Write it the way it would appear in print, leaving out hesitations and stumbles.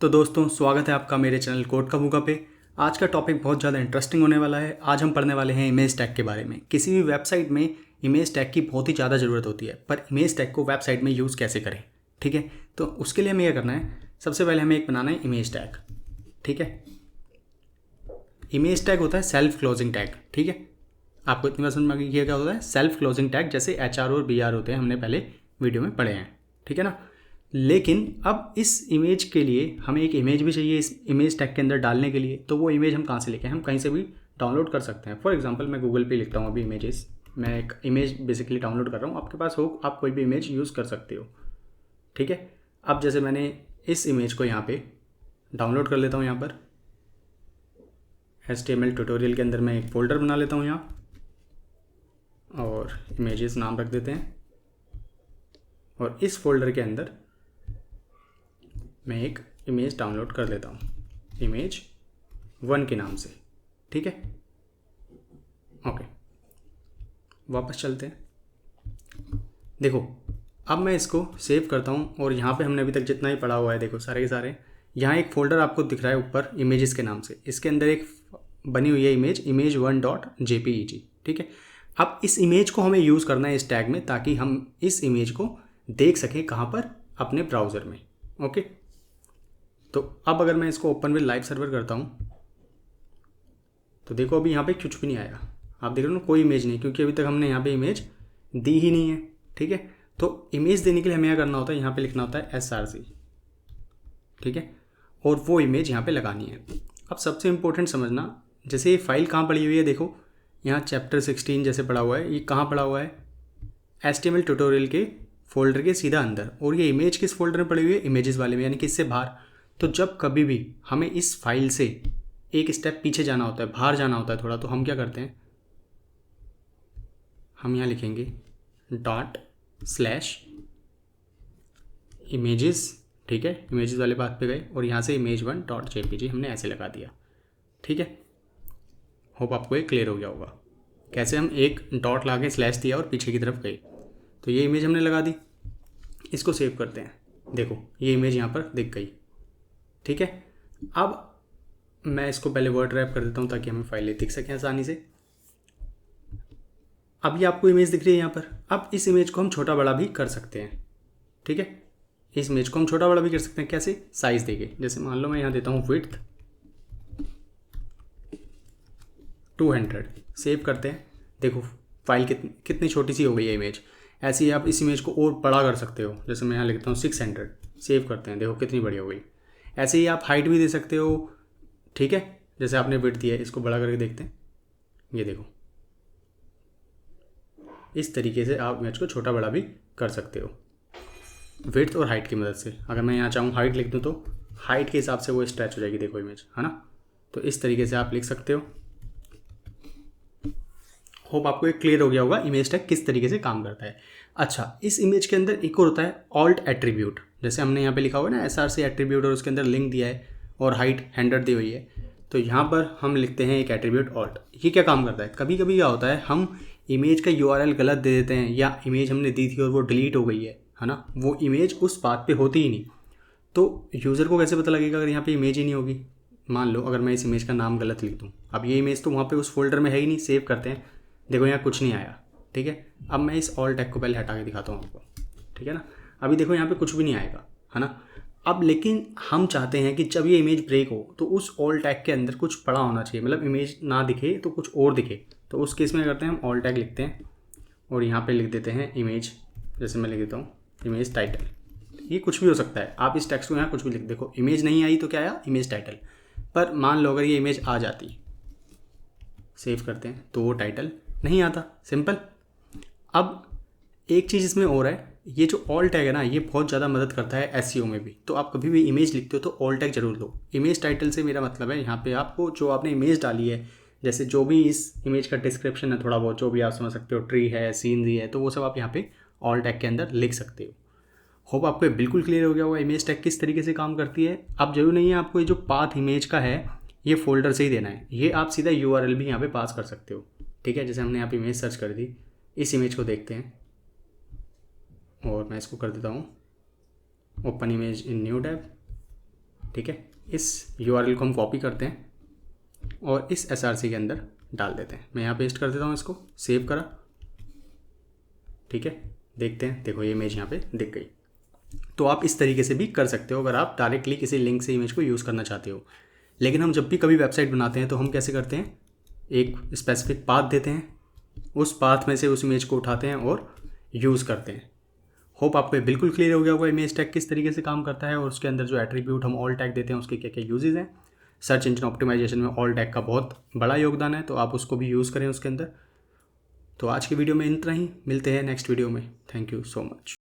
तो दोस्तों स्वागत है आपका मेरे चैनल कोड का बुका पे। आज का टॉपिक बहुत ज़्यादा इंटरेस्टिंग होने वाला है। आज हम पढ़ने वाले हैं इमेज टैग के बारे में। किसी भी वेबसाइट में इमेज टैग की बहुत ही ज़्यादा ज़रूरत होती है, पर इमेज टैग को वेबसाइट में यूज़ कैसे करें। ठीक है, तो उसके लिए हमें क्या करना है, सबसे पहले हमें एक बनाना है इमेज टैग। ठीक है, इमेज टैग होता है सेल्फ क्लोजिंग टैग। ठीक है, आपको इतनी बार समझ में आ गई ये क्या होता है, सेल्फ क्लोजिंग टैग। जैसे HR और BR होते हैं, हमने पहले वीडियो में पढ़े हैं। ठीक है ना। लेकिन अब इस इमेज के लिए हमें एक इमेज भी चाहिए इस इमेज टैग के अंदर डालने के लिए। तो वो इमेज हम कहाँ से लेके, हम कहीं से भी डाउनलोड कर सकते हैं। फॉर एग्जांपल मैं गूगल पे लिखता हूँ अभी इमेजेस, मैं एक इमेज बेसिकली डाउनलोड कर रहा हूँ। आपके पास हो, आप कोई भी इमेज यूज़ कर सकते हो। ठीक है, अब जैसे मैंने इस इमेज को यहाँ पे डाउनलोड कर लेता हूँ। यहाँ पर HTML ट्यूटोरियल के अंदर मैं एक फ़ोल्डर बना लेता हूँ यहाँ, और इमेजेस नाम रख देते हैं। और इस फोल्डर के अंदर मैं एक इमेज डाउनलोड कर लेता हूँ, image1 के नाम से। ठीक है, ओके, वापस चलते हैं। देखो, अब मैं इसको सेव करता हूँ, और यहाँ पे हमने अभी तक जितना ही पढ़ा हुआ है, देखो सारे के सारे, यहाँ एक फ़ोल्डर आपको दिख रहा है ऊपर इमेजेस के नाम से। इसके अंदर एक बनी हुई है इमेज image1.jpeg। ठीक है, अब इस इमेज को हमें यूज़ करना है इस टैग में, ताकि हम इस इमेज को देख सकें कहाँ पर, अपने ब्राउज़र में। ओके, तो अब अगर मैं इसको ओपन विद लाइव सर्वर करता हूँ, तो देखो अभी यहाँ पे कुछ भी नहीं आया। आप देख रहे हो ना, कोई इमेज नहीं, क्योंकि अभी तक हमने यहाँ पे इमेज दी ही नहीं है। ठीक है, तो इमेज देने के लिए हमें क्या करना होता है, यहाँ पे लिखना होता है SRC। ठीक है, और वो इमेज यहाँ पे लगानी है। अब सबसे इम्पोर्टेंट समझना, जैसे ये फाइल कहाँ पड़ी हुई है, देखो यहाँ चैप्टर 16 जैसे पड़ा हुआ है, ये कहाँ पड़ा हुआ है, HTML ट्यूटोरियल के फोल्डर के सीधा अंदर। और ये इमेज किस फोल्डर में पड़ी हुई है, इमेजेस वाले में, यानी कि इससे बाहर। तो जब कभी भी हमें इस फाइल से एक स्टेप पीछे जाना होता है, बाहर जाना होता है थोड़ा, तो हम क्या करते हैं, हम यहाँ लिखेंगे ./images। ठीक है, इमेजेस वाले बात पे गए, और यहाँ से image1.jpg हमने ऐसे लगा दिया। ठीक है, होप आपको ये क्लियर हो गया होगा, कैसे हम एक डॉट ला के स्लैश दिया और पीछे की तरफ गई। तो ये इमेज हमने लगा दी, इसको सेव करते हैं। देखो ये इमेज यहाँ पर दिख गई। ठीक है, अब मैं इसको पहले वर्ड रैप कर देता हूँ, ताकि हमें फाइलें दिख सकें आसानी से। अब ये आपको इमेज दिख रही है यहाँ पर। अब इस इमेज को हम छोटा बड़ा भी कर सकते हैं। ठीक है, इस इमेज को हम छोटा बड़ा भी कर सकते हैं। कैसे, साइज देके। जैसे मान लो मैं यहाँ देता हूँ विड्थ 200, सेव करते हैं। देखो फाइल कितनी छोटी सी हो गई है इमेज। ऐसे ही आप इस इमेज को और बड़ा कर सकते हो। जैसे मैं यहाँ लिखता हूँ 600, सेव करते हैं, देखो कितनी बड़ी हो गई। ऐसे ही आप हाइट भी दे सकते हो। ठीक है, जैसे आपने विड्थ दिया है, इसको बड़ा करके देखते हैं। ये देखो, इस तरीके से आप इमेज को छोटा बड़ा भी कर सकते हो विड्थ और हाइट की मदद से। अगर मैं यहाँ चाहूँ हाइट लिख दूँ, तो हाइट के हिसाब से वो स्ट्रेच हो जाएगी, देखो इमेज, है ना। तो इस तरीके से आप लिख सकते हो। होप आपको एक क्लियर हो गया होगा इमेज टैग किस तरीके से काम करता है। अच्छा, इस इमेज के अंदर एक और होता है ऑल्ट एट्रीब्यूट। जैसे हमने यहाँ पे लिखा हुआ है ना SRC एट्रीब्यूट, और उसके अंदर लिंक दिया है और हाइट 100 दी हुई है। तो यहाँ पर हम लिखते हैं एक एट्रीब्यूट ऑल्ट। ये क्या काम करता है, कभी कभी क्या होता है, हम इमेज का URL गलत दे देते हैं, या इमेज हमने दी थी और वो डिलीट हो गई है ना, वो इमेज उस बात पे होती ही नहीं। तो यूज़र को कैसे पता लगेगा अगर यहाँ पे इमेज ही नहीं होगी। मान लो अगर मैं इस इमेज का नाम गलत लिख दूँ, अब ये इमेज तो वहाँ पे उस फोल्डर में है ही नहीं। सेव करते हैं, देखो यहाँ कुछ नहीं आया। ठीक है, अब मैं इस ऑल टैग को पहले हटा के दिखाता हूँ आपको। ठीक है ना, अभी देखो यहाँ पे कुछ भी नहीं आएगा, है ना। अब लेकिन हम चाहते हैं कि जब ये इमेज ब्रेक हो, तो उस ऑल टैग के अंदर कुछ पड़ा होना चाहिए, मतलब इमेज ना दिखे तो कुछ और दिखे। तो उस केस में क्या करते हैं, हम ऑल टैग लिखते हैं, और यहाँ पे लिख देते हैं इमेज। जैसे मैं लिख देता हूँ इमेज टाइटल। ये कुछ भी हो सकता है, आप इस टेक्स्ट को यहाँ कुछ भी लिख, देखो इमेज नहीं आई तो क्या आया, इमेज टाइटल। पर मान लो अगर ये इमेज आ जाती, सेव करते हैं, तो वो टाइटल नहीं आता। सिंपल। अब एक चीज़ इसमें और है, ये जो ऑल टैग है ना, ये बहुत ज़्यादा मदद करता है SEO में भी। तो आप कभी भी इमेज लिखते हो तो ऑल टैग जरूर लो। इमेज टाइटल से मेरा मतलब है, यहाँ पे आपको जो आपने इमेज डाली है, जैसे जो भी इस इमेज का डिस्क्रिप्शन है, थोड़ा बहुत जो भी आप समझ सकते हो, ट्री है, सीनरी है, तो वो सब आप यहाँ पे ऑल टैग के अंदर लिख सकते हो। होप आपको बिल्कुल क्लियर हो गया होगा इमेज टैग किस तरीके से काम करती है। अब जरूर नहीं है आपको ये जो पाथ इमेज का है, ये फोल्डर से ही देना है, ये आप सीधा URL भी यहाँ पे पास कर सकते हो। ठीक है, जैसे हमने यहाँ पे इमेज सर्च कर दी, इस इमेज को देखते हैं, और मैं इसको कर देता हूँ open image in new tab. ठीक है, इस URL को हम कॉपी करते हैं और इस SRC के अंदर डाल देते हैं। मैं यहाँ पेस्ट कर देता हूँ, इसको सेव करा, ठीक है। देखते हैं, देखो ये इमेज यहाँ पे दिख गई। तो आप इस तरीके से भी कर सकते हो अगर आप डायरेक्टली किसी लिंक से इमेज को यूज़ करना चाहते हो। लेकिन हम जब भी कभी वेबसाइट बनाते हैं तो हम कैसे करते हैं, एक स्पेसिफिक पाथ देते हैं, उस पाथ में से उस इमेज को उठाते हैं और यूज़ करते हैं। होप आपको बिल्कुल क्लियर हो गया होगा इमेज टैग किस तरीके से काम करता है और उसके अंदर जो एट्रीब्यूट हम ऑल टैग देते हैं उसके क्या क्या यूजेस हैं। सर्च इंजन ऑप्टिमाइजेशन में ऑल टैग का बहुत बड़ा योगदान है, तो आप उसको भी यूज़ करें उसके अंदर। तो आज की वीडियो में इतना ही, मिलते हैं नेक्स्ट वीडियो में। Thank you so much.